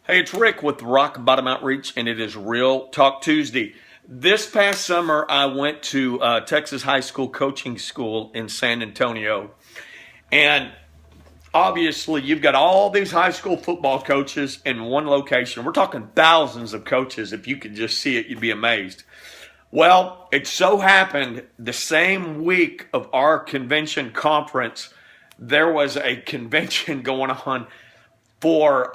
Hey, it's Rick with Rock Bottom Outreach, and it is Real Talk Tuesday. This past summer, I went to Texas High School Coaching School in San Antonio. And obviously, you've got all these high school football coaches in one location. We're talking thousands of coaches. If you could just see it, you'd be amazed. Well, it so happened the same week of our convention conference, there was a convention going on for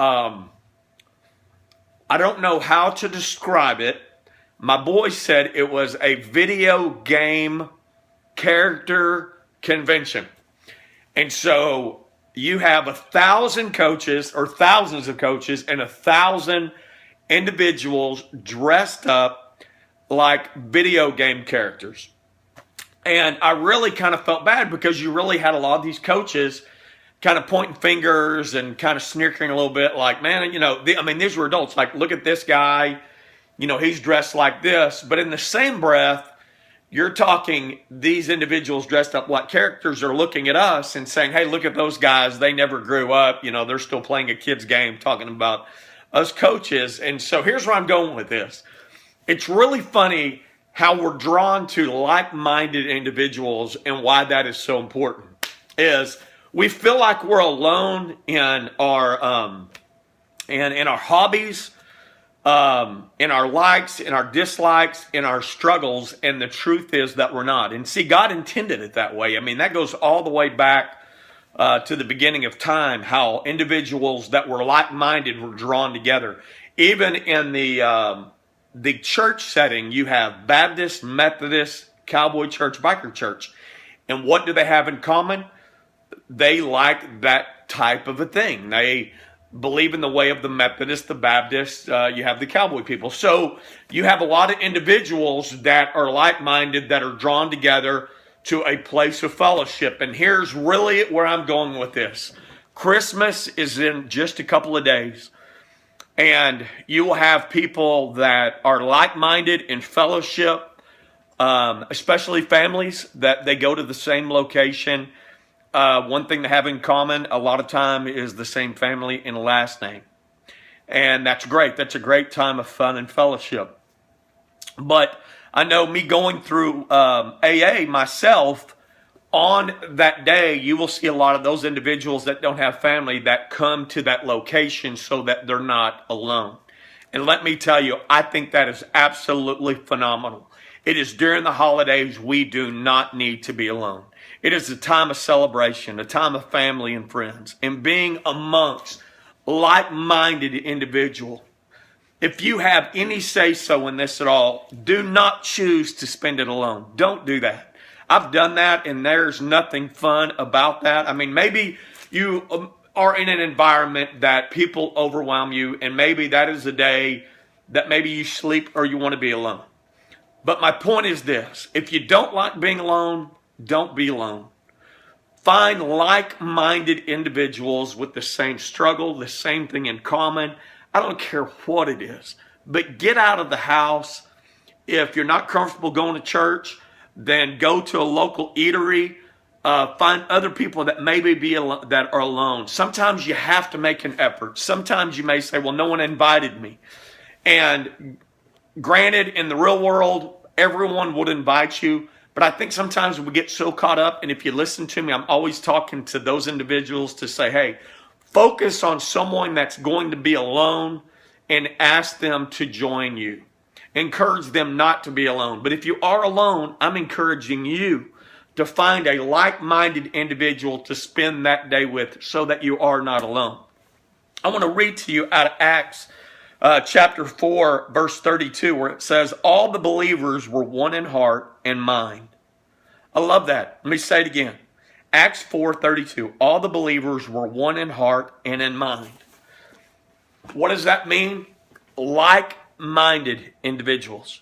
I don't know how to describe it. My boy said it was a video game character convention. And so you have 1,000 coaches or thousands of coaches and 1,000 individuals dressed up like video game characters. And I really kind of felt bad because you really had a lot of these coaches kind of pointing fingers and kind of snickering a little bit like, man, these were adults. Like, look at this guy, he's dressed like this. But in the same breath, you're talking these individuals dressed up like characters are looking at us and saying, hey, look at those guys. They never grew up. They're still playing a kid's game, talking about us coaches. And so here's where I'm going with this. It's really funny how we're drawn to like-minded individuals, and why that is so important is we feel like we're alone in our in our hobbies, in our likes, in our dislikes, in our struggles, and the truth is that we're not. And see, God intended it that way. I mean, that goes all the way back to the beginning of time, how individuals that were like-minded were drawn together. Even in the church setting, you have Baptist, Methodist, Cowboy Church, Biker Church. And what do they have in common? They like that type of a thing. They believe in the way of the Methodist, the Baptist, you have the Cowboy people. So you have a lot of individuals that are like-minded, that are drawn together to a place of fellowship. And here's really where I'm going with this. Christmas is in just a couple of days. And you will have people that are like-minded in fellowship, especially families, that they go to the same location. One thing they have in common a lot of time is the same family and last name. And that's great. That's a great time of fun and fellowship. But I know me going through AA myself, on that day, you will see a lot of those individuals that don't have family that come to that location so that they're not alone. And let me tell you, I think that is absolutely phenomenal. It is during the holidays we do not need to be alone. It is a time of celebration, a time of family and friends, and being amongst like-minded individuals. If you have any say-so in this at all, do not choose to spend it alone. Don't do that. I've done that, and there's nothing fun about that. I mean, maybe you are in an environment that people overwhelm you, and maybe that is a day that maybe you sleep or you want to be alone. But my point is this. If you don't like being alone, don't be alone. Find like-minded individuals with the same struggle, the same thing in common. I don't care what it is. But get out of the house. If you're not comfortable going to church, then go to a local eatery. Find other people that maybe that are alone. Sometimes you have to make an effort. Sometimes you may say, well, no one invited me. And granted, in the real world, everyone would invite you. But I think sometimes we get so caught up, and if you listen to me, I'm always talking to those individuals to say, hey, focus on someone that's going to be alone and ask them to join you. Encourage them not to be alone. But if you are alone, I'm encouraging you to find a like-minded individual to spend that day with so that you are not alone. I want to read to you out of Acts chapter 4, verse 32, where it says, all the believers were one in heart and mind. I love that. Let me say it again. Acts 4:32. All the believers were one in heart and in mind. What does that mean? Like-minded individuals.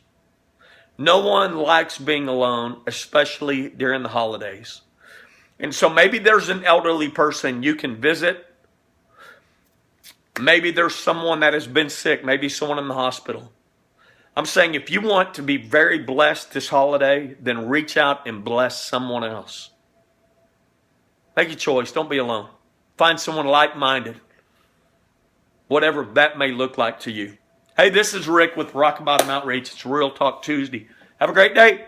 No one likes being alone, especially during the holidays. And so maybe there's an elderly person you can visit. Maybe there's someone that has been sick. Maybe someone in the hospital. I'm saying if you want to be very blessed this holiday, then reach out and bless someone else. Make a choice. Don't be alone. Find someone like-minded. whatever that may look like to you. Hey, this is Rick with Rock Bottom Outreach. It's Real Talk Tuesday. Have a great day.